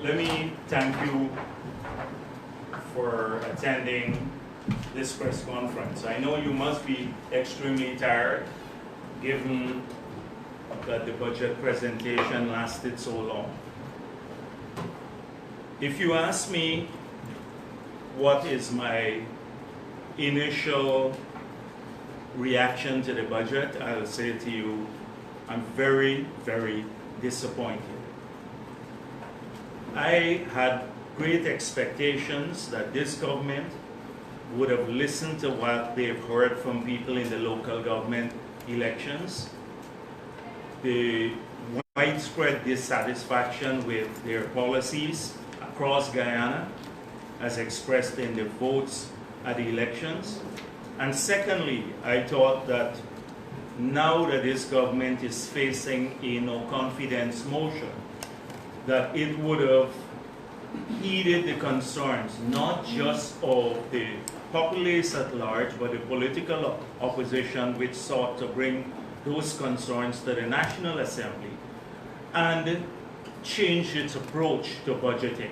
let me thank you for attending this press conference. I know you must be extremely tired, given that the budget presentation lasted so long. If you ask me what is my initial reaction to the budget, I'll say to you, I'm very, very disappointed. I had great expectations that this government would have listened to what they've heard from people in the local government elections, the widespread dissatisfaction with their policies across Guyana, as expressed in the votes at the elections. And secondly, I thought that now that this government is facing a no-confidence motion, that it would have heeded the concerns, not just of the populace at large, but the political opposition which sought to bring those concerns to the National Assembly, and change its approach to budgeting.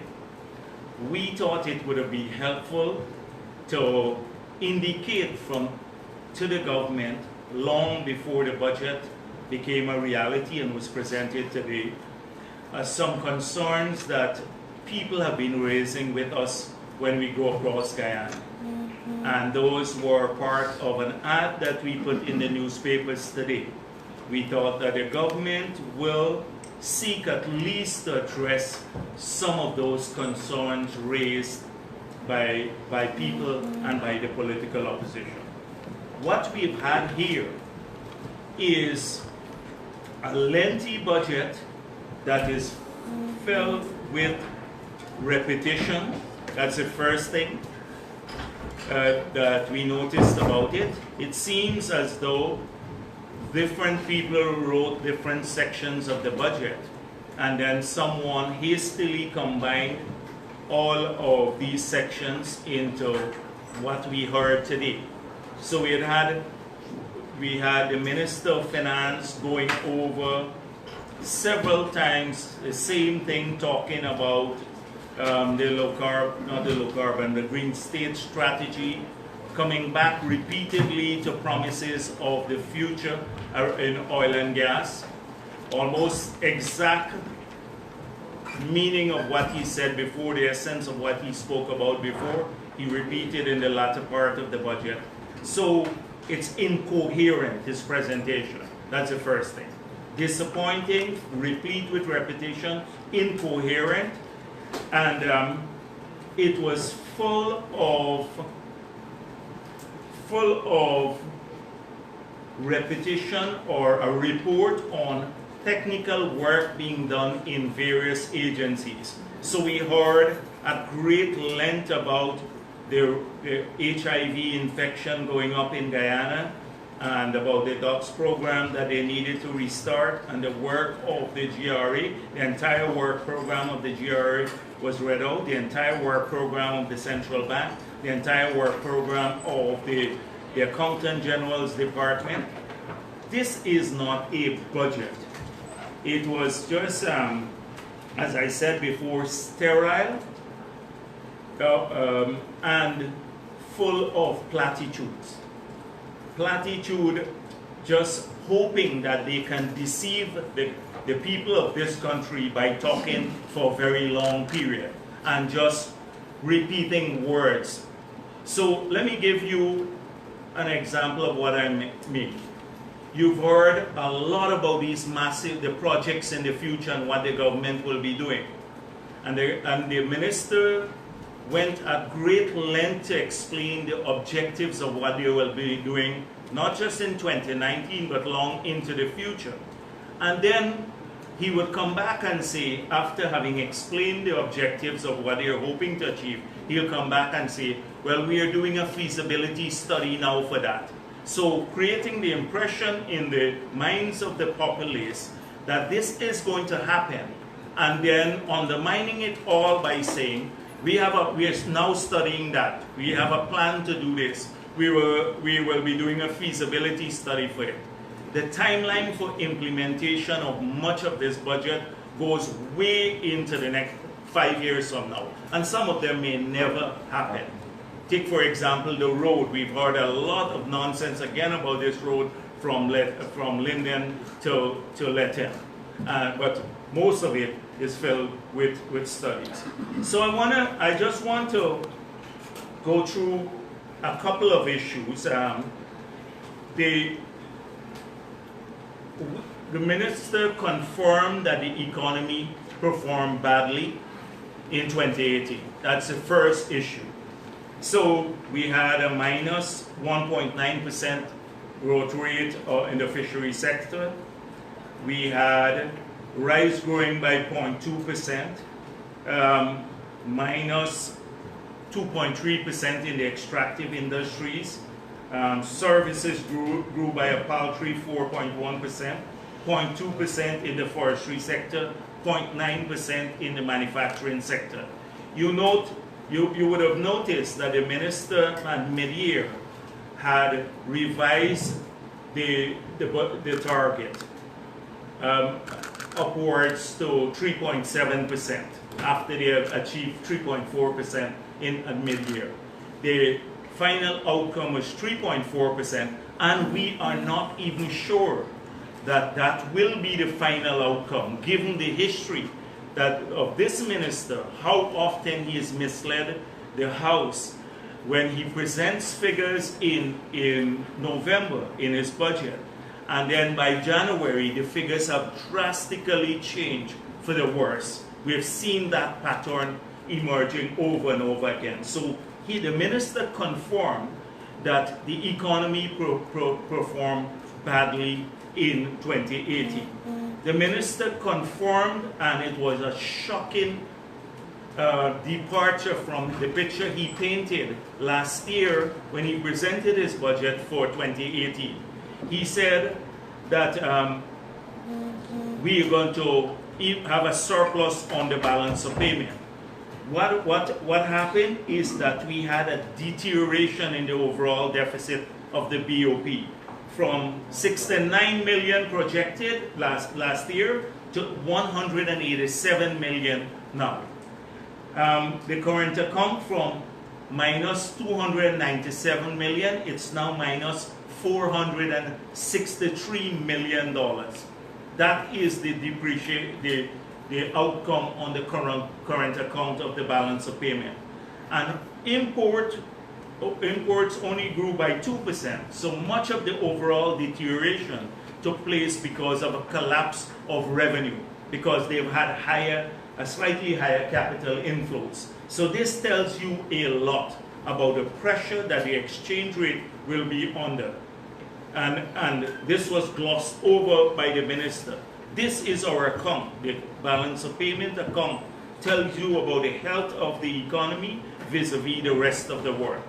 We thought it would have been helpful to indicate to the government long before the budget became a reality and was presented today some concerns that people have been raising with us when we go across Guyana. And those were part of an ad that we put in the newspapers today. We thought that the government will seek at least to address some of those concerns raised by people and by the political opposition. What we've had here is a lengthy budget that is filled with repetition. That's the first thing that we noticed about it. It seems as though different people wrote different sections of the budget, and then someone hastily combined all of these sections into what we heard today. So we had the Minister of Finance going over several times the same thing, talking about the Green State strategy, coming back repeatedly to promises of the future in oil and gas, almost exact meaning of what he said before, the essence of what he spoke about before, he repeated in the latter part of the budget. So it's incoherent, his presentation. That's the first thing. Disappointing, replete with repetition, incoherent, and it was full of repetition or a report on technical work being done in various agencies. So we heard at great length about the HIV infection going up in Guyana, and about the DOCS program that they needed to restart, and the work of the GRA. The entire work program of the GRA was read out, the entire work program of the Central Bank, the entire work program of the Accountant General's Department. This is not a budget. It was just, as I said before, sterile and full of platitudes. Platitude, just hoping that they can deceive the people of this country by talking for a very long period and just repeating words. So let me give you an example of what I mean. You've heard a lot about these the projects in the future and what the government will be doing. And the minister went at great length to explain the objectives of what they will be doing, not just in 2019, but long into the future. And then he would come back and say, after having explained the objectives of what they're hoping to achieve, he'll come back and say, well, we are doing a feasibility study now for that. So creating the impression in the minds of the populace that this is going to happen, and then undermining it all by saying, we are now studying that. We have a plan to do this. We will be doing a feasibility study for it. The timeline for implementation of much of this budget goes way into the next 5 years from now. And some of them may never happen. Take, for example, the road. We've heard a lot of nonsense again about this road from Linden to Lethem. But most of it is filled with studies. So I just want to go through a couple of issues. The minister confirmed that the economy performed badly in 2018. That's the first issue. So we had a minus 1.9% growth rate in the fishery sector. We had rice growing by 0.2%, minus 2.3% in the extractive industries. Services grew by a paltry 4.1%, 0.2% in the forestry sector, 0.9% in the manufacturing sector. You would have noticed that the minister at mid-year had revised the target upwards to 3.7% after they had achieved 3.4% at mid-year. The final outcome was 3.4%, and we are not even sure that that will be the final outcome, given the history of this minister, how often he has misled the House when he presents figures in November in his budget, and then by January the figures have drastically changed for the worse. We have seen that pattern emerging over and over again. So the minister confirmed that the economy performed badly in 2018. The minister confirmed, and it was a shocking departure from the picture he painted last year when he presented his budget for 2018. He said that we are going to have a surplus on the balance of payment. What happened is that we had a deterioration in the overall deficit of the BOP from 69 million projected last year to 187 million now. The current account from minus 297 million, it's now minus $463 million. That is the outcome on the current account of the balance of payment. And imports only grew by 2%. So much of the overall deterioration took place because of a collapse of revenue, because they've had a slightly higher capital inflows. So this tells you a lot about the pressure that the exchange rate will be under. And this was glossed over by the minister. This is our account. The balance of payment account tells you about the health of the economy vis-a-vis the rest of the world.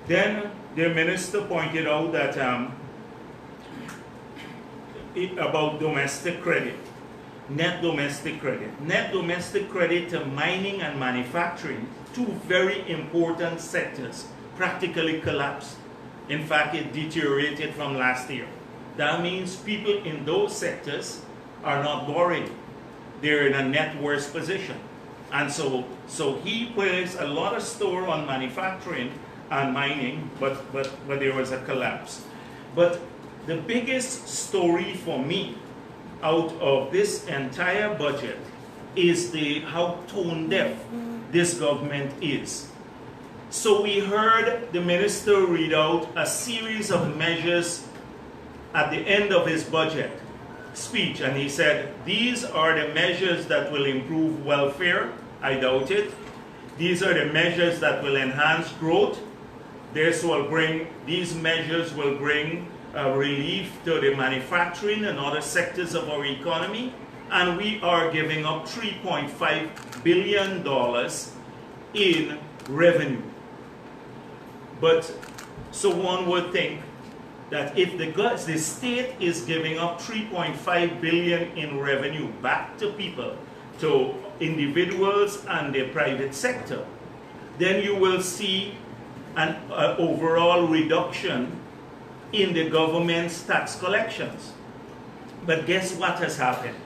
Then the minister pointed out that about domestic credit, net domestic credit. Net domestic credit to mining and manufacturing, two very important sectors, practically collapsed. In fact, it deteriorated from last year. That means people in those sectors are not borrowing. They're in a net worse position. And so he placed a lot of store on manufacturing and mining, but there was a collapse. But the biggest story for me out of this entire budget is how tone deaf this government is. So we heard the minister read out a series of measures at the end of his budget speech, and he said, these are the measures that will improve welfare. I doubt it. These are the measures that will enhance growth. These measures will bring relief to the manufacturing and other sectors of our economy, and we are giving up $3.5 billion in revenue. But so one would think that if the state is giving up $3.5 billion in revenue back to people, to individuals and the private sector, then you will see an overall reduction in the government's tax collections. But guess what has happened?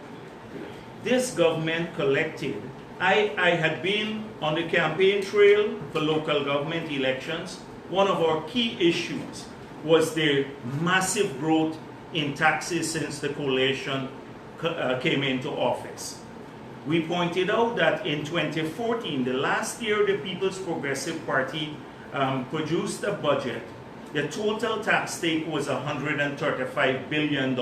This government collected I had been on the campaign trail for local government elections. One of our key issues was the massive growth in taxes since the coalition came into office. We pointed out that in 2014, the last year the People's Progressive Party produced a budget, the total tax take was $135 billion.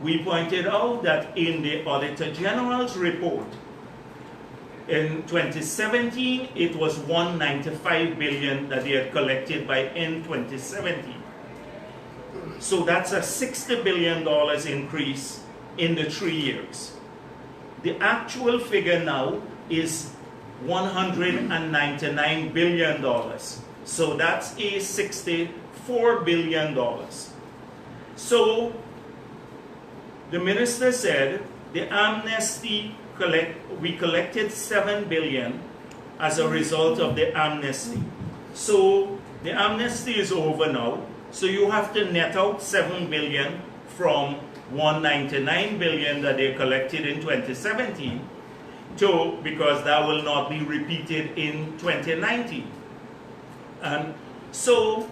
We pointed out that in the Auditor General's report, in 2017, it was $195 billion that they had collected by end 2017. So that's a $60 billion increase in the 3 years. The actual figure now is $199 billion. So that's a $64 billion. So the minister said the amnesty we collected $7 billion as a result of the amnesty. So the amnesty is over now. So you have to net out $7 billion from $199 billion that they collected in 2017, because that will not be repeated in 2019. And so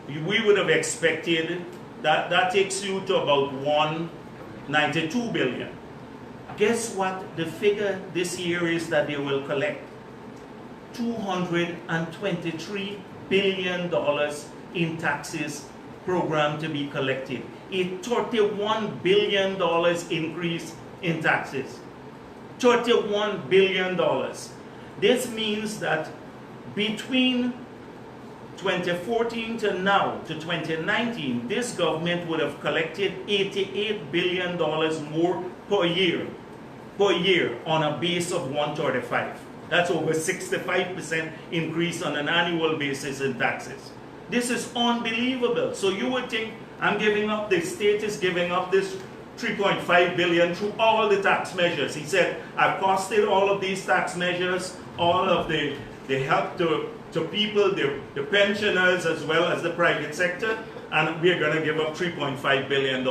we would have expected that takes you to about $192 billion. Guess what the figure this year is that they will collect? $223 billion in taxes programmed to be collected. A $31 billion increase in taxes. $31 billion. This means that between 2014 to now, to 2019, this government would have collected $88 billion more per year on a base of 135. That's over 65% increase on an annual basis in taxes. This is unbelievable. So you would think I'm giving up, the state is giving up this $3.5 billion through all the tax measures. He said, I've costed all of these tax measures, all of the help to people, the pensioners as well as the private sector, and we're going to give up $3.5 billion.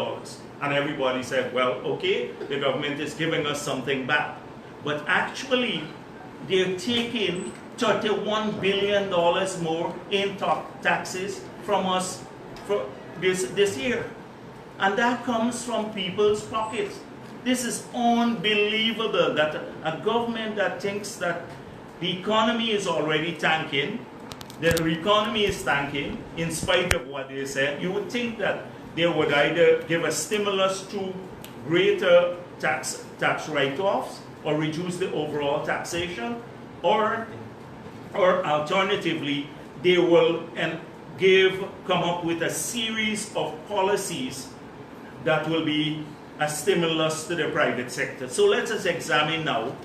And everybody said, well, okay, the government is giving us something back. But actually, they're taking $31 billion more in taxes from us for this year. And that comes from people's pockets. This is unbelievable that a government that thinks that the economy is already tanking, the economy is tanking in spite of what they said. You would think that they would either give a stimulus to greater tax write-offs or reduce the overall taxation, or alternatively, they will come up with a series of policies that will be a stimulus to the private sector. So let us examine now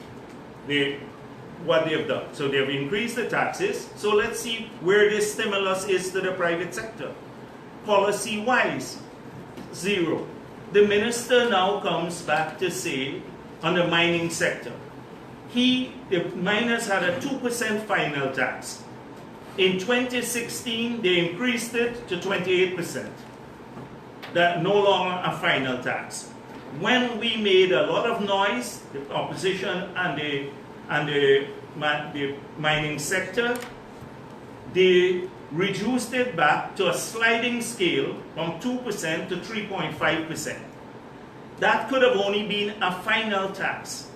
what they've done. So they've increased the taxes. So let's see where this stimulus is to the private sector. Policy-wise, zero. The minister now comes back to say on the mining sector, the miners had a 2% final tax. In 2016, they increased it to 28%. That no longer a final tax. When we made a lot of noise, the opposition and the mining sector, they reduced it back to a sliding scale from 2% to 3.5%. That could have only been a final tax.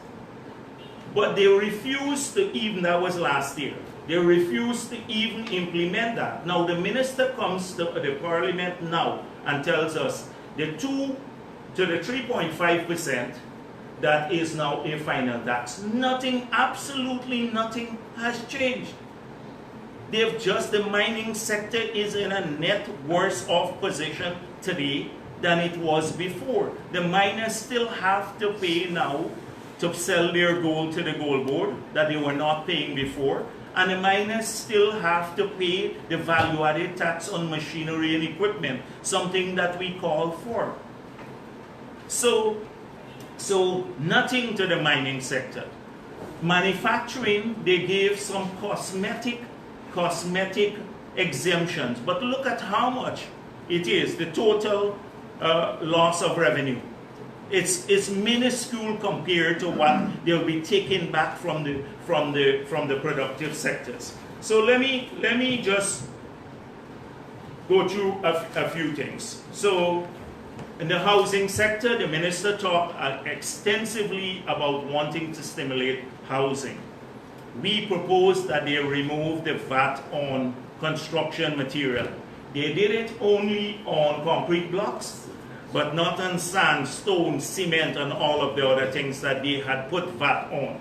But they refused to even, that was last year, they refused to even implement that. Now the minister comes to the parliament now and tells us the 2 to the 3.5% that is now a final tax. Nothing, absolutely nothing has changed. The mining sector is in a net worse off position today than it was before. The miners still have to pay now to sell their gold to the gold board that they were not paying before. And the miners still have to pay the value-added tax on machinery and equipment, something that we call for. So nothing to the mining sector. Manufacturing, they gave some cosmetic exemptions, but look at how much it is, the total loss of revenue. It's minuscule compared to what they'll be taking back from the productive sectors. So let me just go through a few things. So in the housing sector, the minister talked extensively about wanting to stimulate housing. We proposed that they remove the VAT on construction material. They did it only on concrete blocks, but not on sand, stone, cement, and all of the other things that they had put VAT on.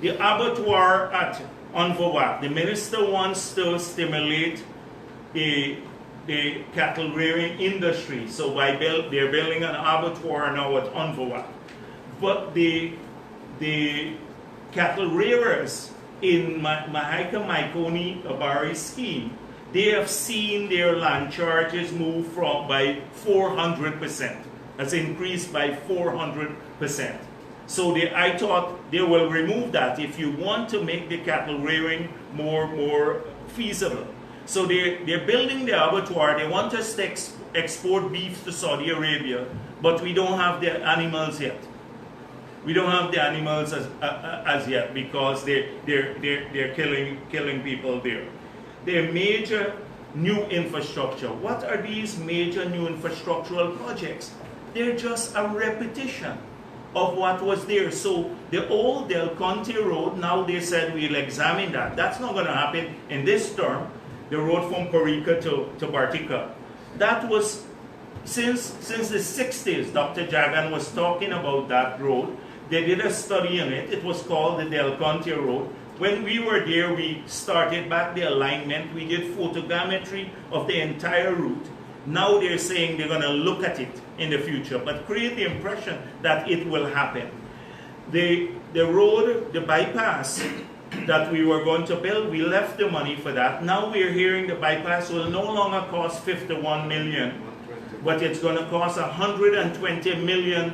The abattoir at Unvawak, the minister wants to stimulate the cattle rearing industry. So they're building an abattoir now at Unvawak. But the cattle rearers in Mahika Maikoni Abari scheme, they have seen their land charges move by 400%. That's increased by 400%. So I thought they will remove that if you want to make the cattle rearing more feasible. So they're building the abattoir. They want us to export beef to Saudi Arabia, but we don't have the animals yet. We don't have the animals as yet because they're killing people there. They're major new infrastructure. What are these major new infrastructural projects? They're just a repetition of what was there. So the old Del Conte Road, now they said we'll examine that. That's not going to happen in this term. The road from Parika to Bartica. That was since the 60s. Dr. Jagan was talking about that road. They did a study on it. It was called the Del Conte Road. When we were there, we started back the alignment. We did photogrammetry of the entire route. Now they're saying they're going to look at it in the future, but create the impression that it will happen. The road, the bypass that we were going to build, we left the money for that. Now we're hearing the bypass will no longer cost 51 million, but it's going to cost $120 million.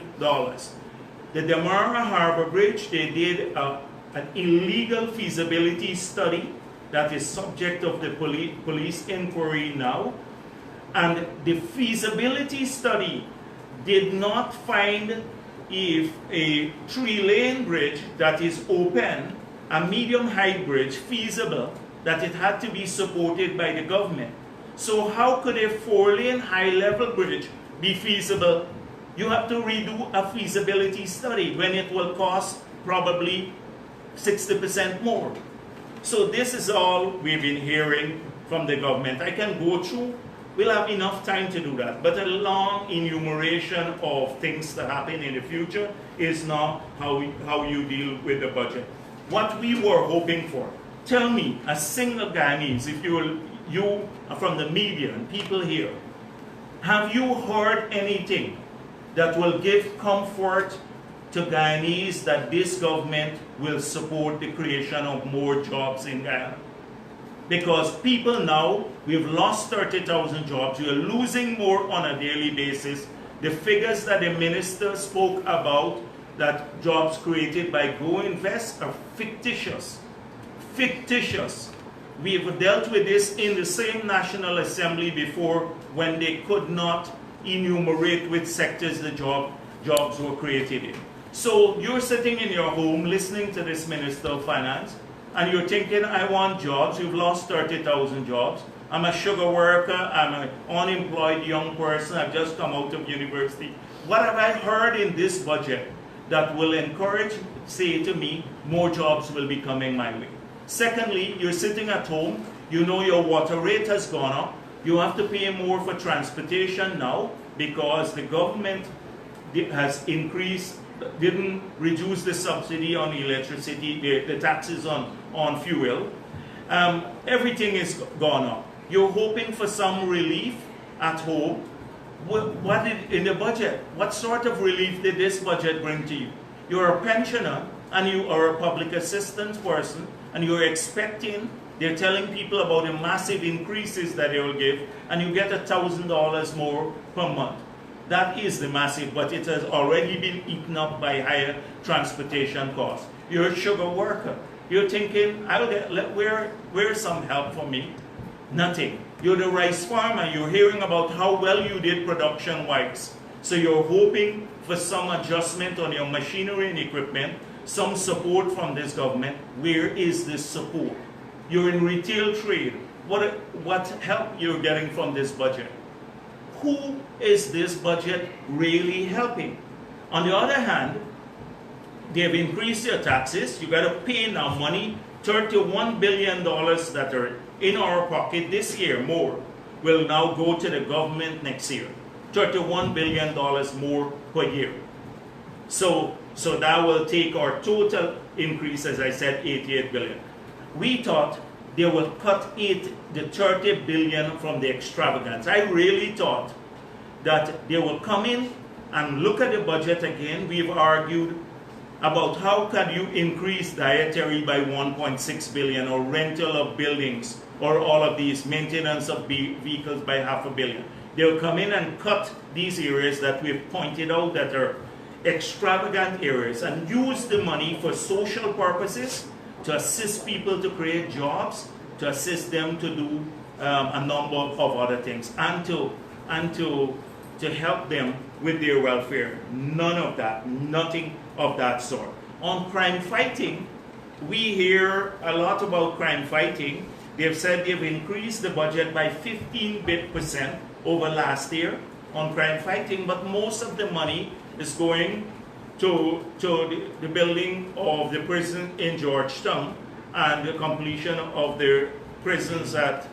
The Damara Harbor Bridge, they did an illegal feasibility study that is subject of the police inquiry now. And the feasibility study did not find if a 3-lane bridge that is open, a medium-height bridge, feasible, that it had to be supported by the government. So how could a 4-lane high-level bridge be feasible? You have to redo a feasibility study when it will cost probably 60% more. So this is all we've been hearing from the government. I can go through. We'll have enough time to do that. But a long enumeration of things to happen in the future is not how you deal with the budget. What we were hoping for, tell me, a single Guyanese, if you are from the media and people here, have you heard anything that will give comfort to Guyanese that this government will support the creation of more jobs in Guyana? Because people now, we've lost 30,000 jobs. We are losing more on a daily basis. The figures that the minister spoke about, that jobs created by Go Invest, are fictitious. Fictitious. We've dealt with this in the same National Assembly before when they could not enumerate which sectors the jobs were created in. So you're sitting in your home listening to this Minister of Finance, and you're thinking, I want jobs. You've lost 30,000 jobs. I'm a sugar worker. I'm an unemployed young person. I've just come out of university. What have I heard in this budget that will encourage, say to me, more jobs will be coming my way? Secondly, you're sitting at home. You know your water rate has gone up. You have to pay more for transportation now because the government has increased, didn't reduce the subsidy on electricity, the taxes on fuel. Everything is gone up. You're hoping for some relief at home. What in the budget? What sort of relief did this budget bring to you? You're a pensioner and you are a public assistance person and you're expecting, they're telling people about the massive increases that they will give, and you get $1,000 more per month. That is the massive, but it has already been eaten up by higher transportation costs. You're a sugar worker. You're thinking, where's some help for me? Nothing. You're the rice farmer. You're hearing about how well you did production-wise. So you're hoping for some adjustment on your machinery and equipment, some support from this government. Where is this support? You're in retail trade. What help you're getting from this budget? Who is this budget really helping? On the other hand, they've increased their taxes. You got to pay now money. $31 billion that are in our pocket this year, more, will now go to the government next year. $31 billion more per year. So that will take our total increase, as I said, $88 billion. We thought they will cut the $30 billion from the extravagance. I really thought that they will come in and look at the budget again. We've argued about how can you increase dietary by $1.6 billion, or rental of buildings, or all of these, maintenance of vehicles by $500 million. They'll come in and cut these areas that we've pointed out that are extravagant areas, and use the money for social purposes, to assist people to create jobs, to assist them to do a number of other things, and to help them with their welfare. None of that, nothing of that sort. On crime fighting, we hear a lot about crime fighting. They've said they've increased the budget by 15% over last year on crime fighting, but most of the money is going to the building of the prison in Georgetown and the completion of the prisons at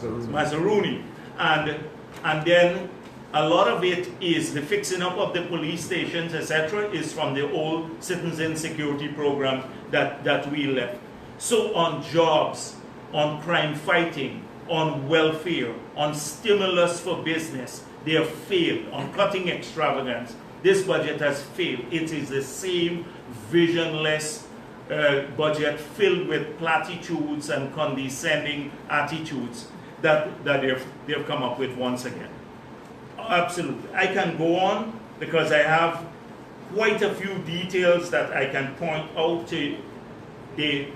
Mazaruni. And then a lot of it is the fixing up of the police stations, etc., is from the old citizen security program that we left. So on jobs, on crime fighting, on welfare, on stimulus for business, they have failed. On cutting extravagance, this budget has failed. It is the same visionless budget filled with platitudes and condescending attitudes that they've come up with once again. Absolutely. I can go on because I have quite a few details that I can point out to the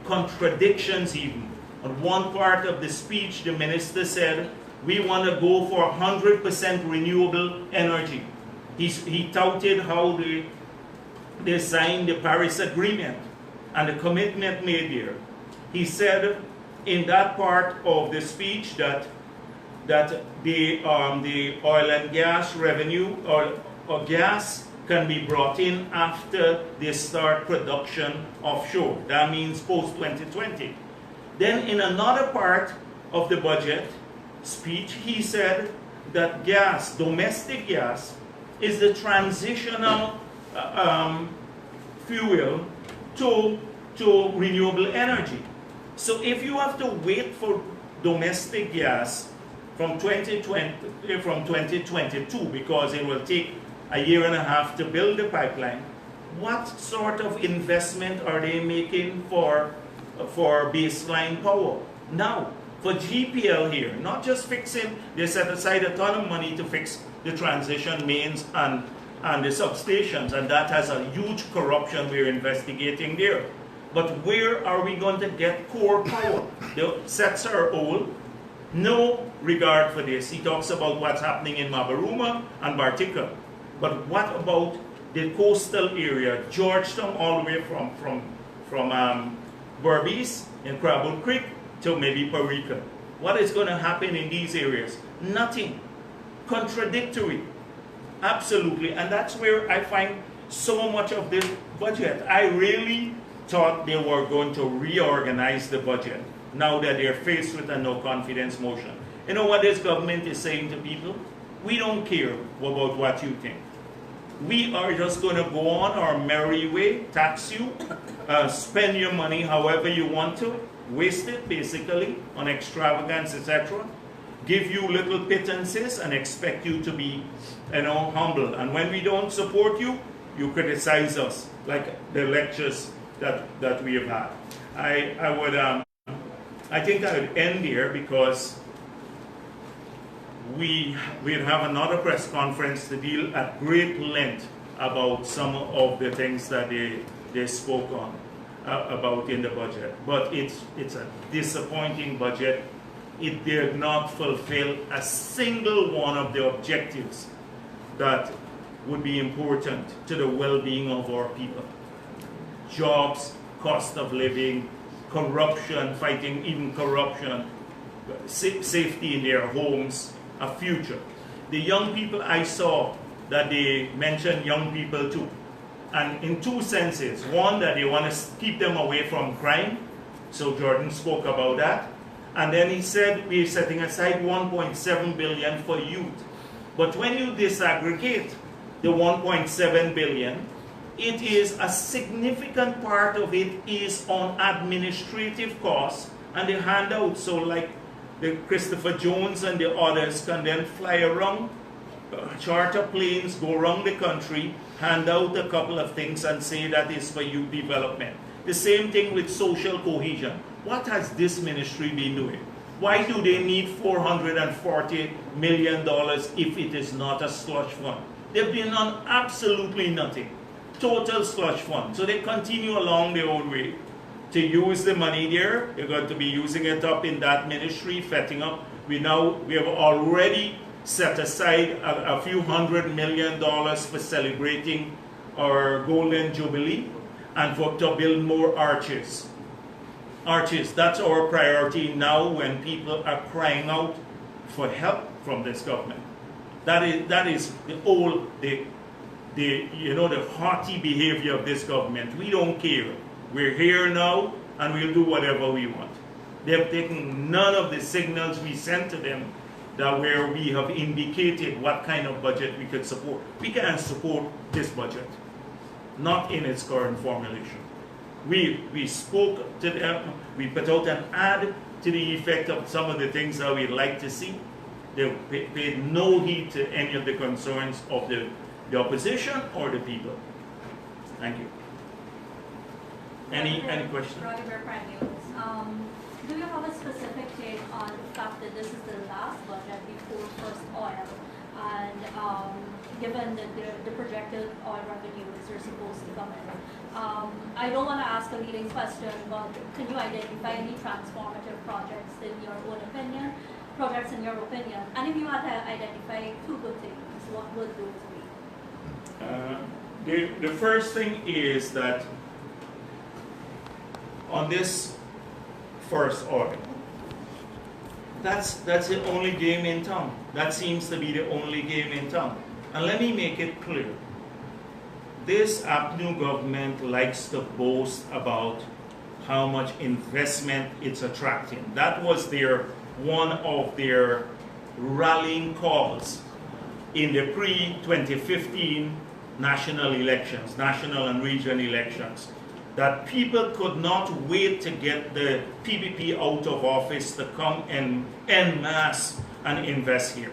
contradictions even. On one part of the speech, the minister said, we want to go for 100% renewable energy. He touted how they signed the Paris Agreement and the commitment made there. He said in that part of the speech that the oil and gas revenue or gas can be brought in after they start production offshore. That means post-2020. Then in another part of the budget speech, he said that gas, domestic gas, is the transitional fuel to renewable energy. So if you have to wait for domestic gas from 2022, because it will take a year and a half to build the pipeline, what sort of investment are they making for baseline power? Now, for GPL here, not just fixing, they set aside a ton of money to fix the transition mains and the substations, and that has a huge corruption we're investigating there. But where are we going to get core power? The sets are old. No regard for this. He talks about what's happening in Mabaruma and Bartica. But what about the coastal area, Georgetown all the way from Berbice in Crabble Creek to maybe Parika? What is going to happen in these areas? Nothing. Contradictory. Absolutely. And that's where I find so much of this budget. I really thought they were going to reorganize the budget now that they're faced with a no confidence motion. You know what this government is saying to people? We don't care about what you think. We are just going to go on our merry way, tax you, spend your money however you want to, waste it basically on extravagance, etc. Give you little pittances and expect you to be, humble. And when we don't support you, you criticize us, like the lectures that we have had. I think I would end here because we'll have another press conference to deal at great length about some of the things that they spoke on about in the budget. But it's a disappointing budget. It did not fulfill a single one of the objectives that would be important to the well-being of our people. Jobs, cost of living, corruption, fighting even corruption, safety in their homes, a future. The young people I saw, that they mentioned young people too. And in two senses. One, that they want to keep them away from crime. So Jordan spoke about that. And then he said we're setting aside 1.7 billion for youth. But when you disaggregate the 1.7 billion, it is a significant part of it is on administrative costs and the handouts. So like the Christopher Jones and the others can then fly around, charter planes, go around the country, hand out a couple of things and say that is for youth development. The same thing with social cohesion. What has this ministry been doing? Why do they need $440 million if it is not a slush fund? They've been on absolutely nothing. Total slush fund. So they continue along their own way. To use the money there, they're going to be using it up in that ministry, fetting up. We have already set aside a few $100 million for celebrating our Golden Jubilee and to build more arches. Arches, that's our priority now when people are crying out for help from this government. That is the haughty behavior of this government. We don't care. We're here now and we'll do whatever we want. They've taken none of the signals we sent to them that where we have indicated what kind of budget we could support. We can't support this budget, not in its current formulation. We spoke to them, we put out an ad to the effect of some of the things that we'd like to see. They paid no heed to any of the concerns of the opposition or the people. Thank you. Any questions? Do you have a specific take on the fact that this is the last budget before first oil, and given that the projected oil revenues are supposed to come in? I don't want to ask a leading question, but can you identify any transformative projects in your own opinion? And if you had to identify two good things, what would those be? The first thing is that on this first oil, that's the only game in town. That seems to be the only game in town. And let me make it clear. This APNU government likes to boast about how much investment it's attracting. That was one of their rallying calls in the pre-2015 national elections, national and regional elections, that people could not wait to get the PPP out of office to come en masse and invest here.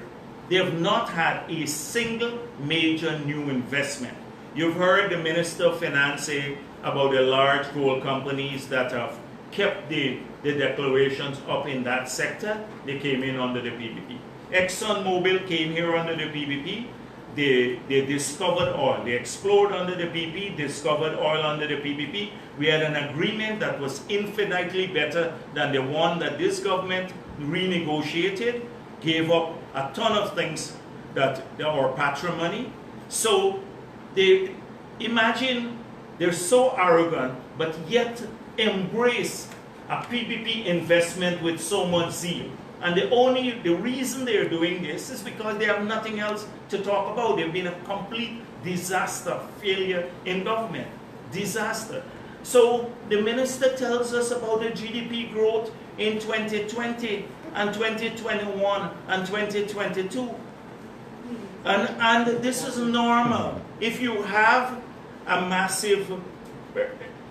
They have not had a single major new investment. You've heard the Minister of Finance say about the large coal companies that have kept the declarations up in that sector. They came in under the PPP. ExxonMobil came here under the PPP. They discovered oil. They explored under the PPP, discovered oil under the PPP. We had an agreement that was infinitely better than the one that this government renegotiated, gave up a ton of things that are patrimony. So they imagine they're so arrogant, but yet embrace a PPP investment with so much zeal. And the reason they're doing this is because they have nothing else to talk about. They've been a complete disaster, failure in government. Disaster. So the minister tells us about the GDP growth in 2020 and 2021 and 2022. And this is normal. If you have a massive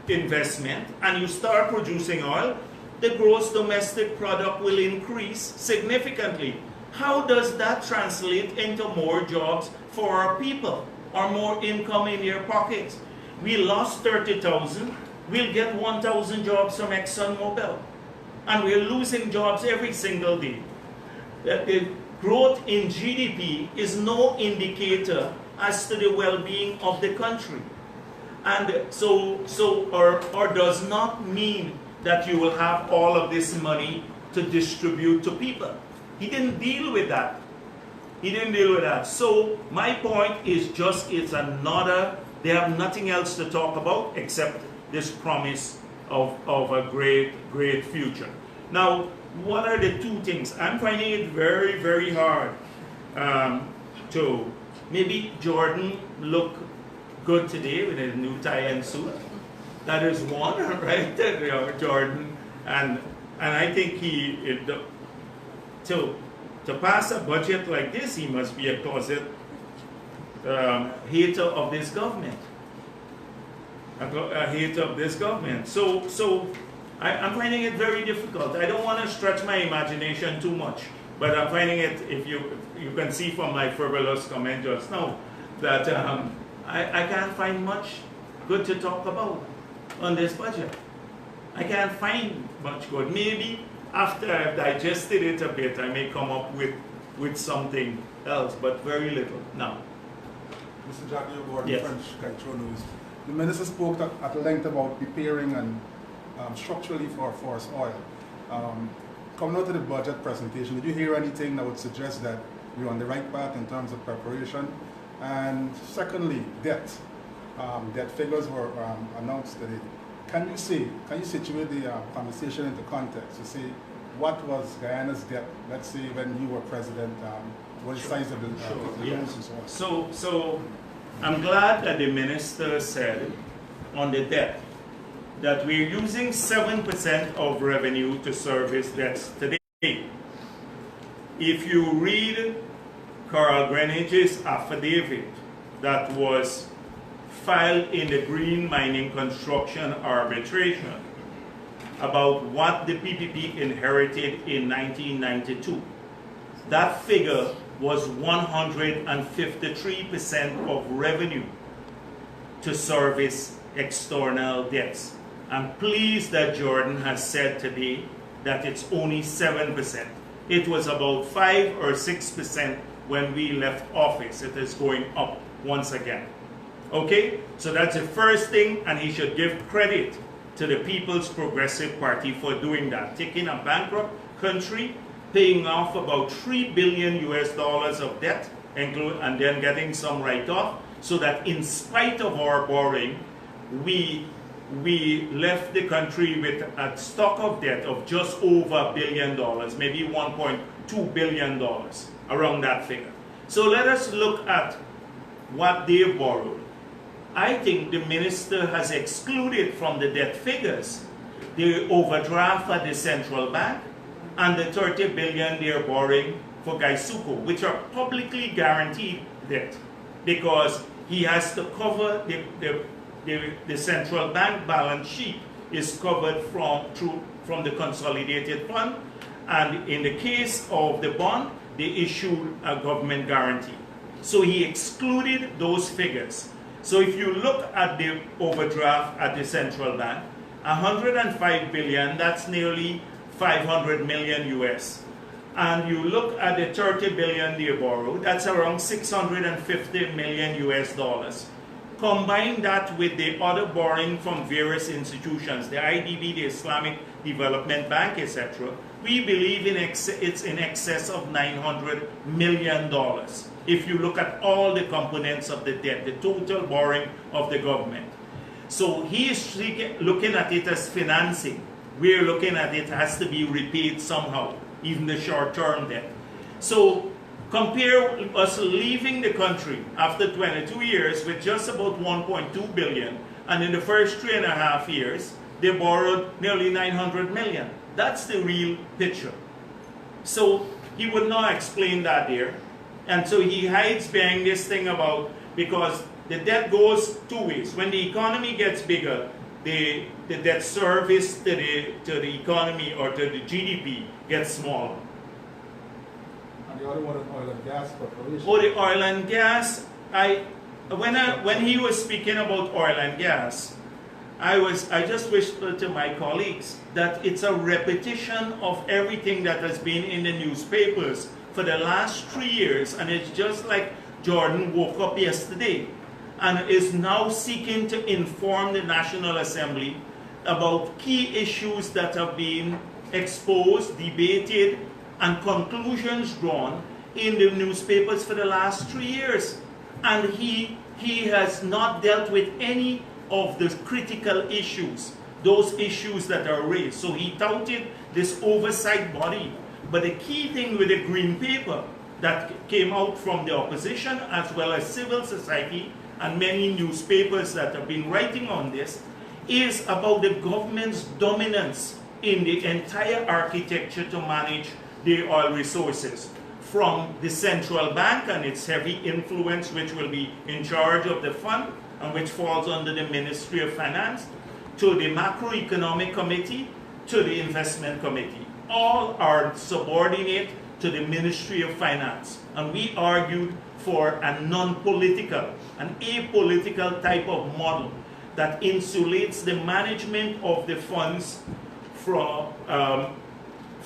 investment and you start producing oil, the gross domestic product will increase significantly. How does that translate into more jobs for our people or more income in their pockets? We lost 30,000. We'll get 1,000 jobs from ExxonMobil. And we're losing jobs every single day. The growth in GDP is no indicator as to the well-being of the country. And or does not mean that you will have all of this money to distribute to people. He didn't deal with that. He didn't deal with that. So my point is just it's another, they have nothing else to talk about except this promise of a great, great future. Now, what are the two things? I'm finding it very, very hard to, maybe Jordan look good today with his new tie and suit. That is one, right? Jordan, and I think to pass a budget like this, he must be a closet hater of this government. A hater of this government. So I'm finding it very difficult. I don't want to stretch my imagination too much, but I'm finding it, if you can see from my frivolous comment just now, that I can't find much good to talk about on this budget. I can't find much good. Maybe after I've digested it a bit, I may come up with something else, but very little now. Mr. Jagdeo, Gordon Yes. French, Kaitro News. The minister spoke at length about preparing and structurally for forest oil. Coming out to the budget presentation, did you hear anything that would suggest that you're on the right path in terms of preparation? And secondly, debt. Debt figures were announced today. Can you situate the conversation into context to say what was Guyana's debt, let's say when you were president, what is the size of the loans and so on? So I'm glad that the minister said on the debt that we're using 7% of revenue to service debts today. If you read Carl Greenwich's affidavit that was filed in the Green Mining Construction Arbitration about what the PPP inherited in 1992, that figure was 153% of revenue to service external debts. I'm pleased that Jordan has said today that it's only 7%. It was about 5 or 6% when we left office. It is going up once again. Okay, so that's the first thing, and he should give credit to the People's Progressive Party for doing that, taking a bankrupt country, paying off about $3 billion of debt, and then getting some write-off, so that in spite of our borrowing, we left the country with a stock of debt of just over $1 billion, maybe $1.2 billion, around that figure. So let us look at what they borrowed. I think the minister has excluded from the debt figures the overdraft at the central bank and the $30 billion they're borrowing for Gaisuko, which are publicly guaranteed debt, because he has to cover the central bank balance sheet is covered from the consolidated fund, and in the case of the bond, they issued a government guarantee. So he excluded those figures. So if you look at the overdraft at the central bank, 105 billion, that's nearly 500 million US. And you look at the 30 billion they borrowed, that's around 650 million US dollars. Combine that with the other borrowing from various institutions, the IDB, the Islamic Development Bank, etc., we believe it's in excess of $900 million. If you look at all the components of the debt, the total borrowing of the government. So he is looking at it as financing. We're looking at it has to be repaid somehow, even the short-term debt. So compare us leaving the country after 22 years with just about 1.2 billion, and in the first 3.5 years, they borrowed nearly 900 million. That's the real picture. So he would not explain that there. And so he hides behind this thing about, because the debt goes two ways. When the economy gets bigger, the debt service to the economy or to the GDP gets smaller. And the other one is oil and gas corporation. Oh, the oil and gas. When he was speaking about oil and gas, I just whispered to my colleagues that it's a repetition of everything that has been in the newspapers for the last 3 years, and it's just like Jordan woke up yesterday and is now seeking to inform the National Assembly about key issues that have been exposed, debated, and conclusions drawn in the newspapers for the last 3 years. And he has not dealt with any of the critical issues, those issues that are raised. So he touted this oversight body. But the key thing with the green paper that came out from the opposition, as well as civil society and many newspapers that have been writing on this, is about the government's dominance in the entire architecture to manage the oil resources. From the central bank and its heavy influence, which will be in charge of the fund and which falls under the Ministry of Finance, to the macroeconomic committee, to the investment committee. All are subordinate to the Ministry of Finance. And we argued for a non-political, an apolitical type of model that insulates the management of the funds from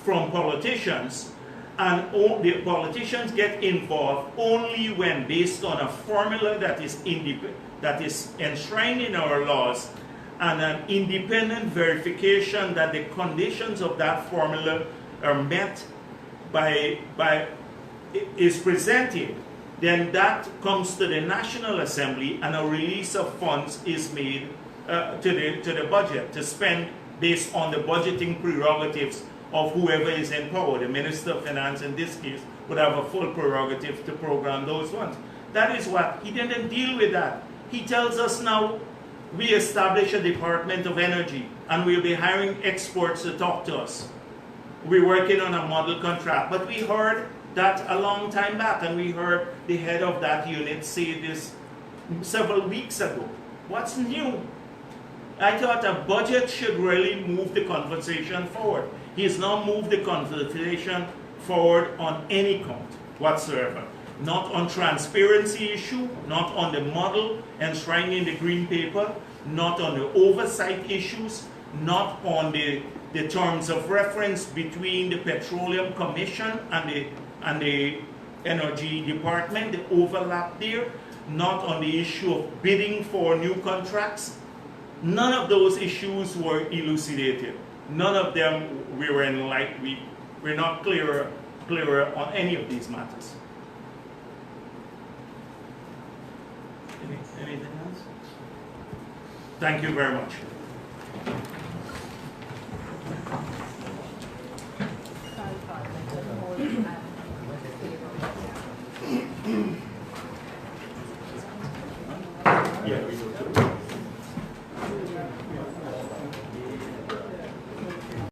politicians, and the politicians get involved only when, based on a formula that is enshrined in our laws, and an independent verification that the conditions of that formula are met is presented, then that comes to the National Assembly and a release of funds is made to the budget to spend based on the budgeting prerogatives of whoever is in power. The Minister of Finance in this case would have a full prerogative to program those funds. That is what, he didn't deal with that. He tells us now we establish a Department of Energy and we'll be hiring experts to talk to us. We're working on a model contract, but we heard that a long time back, and we heard the head of that unit say this several weeks ago. What's new? I thought a budget should really move the conversation forward. He has not moved the conversation forward on any count whatsoever. Not on transparency issue, not on the model enshrined in the green paper, not on the oversight issues, not on the terms of reference between the Petroleum Commission and the Energy Department, the overlap there, not on the issue of bidding for new contracts. None of those issues were elucidated. None of them we're not clearer on any of these matters. Anything else? Thank you very much. Sorry, Father,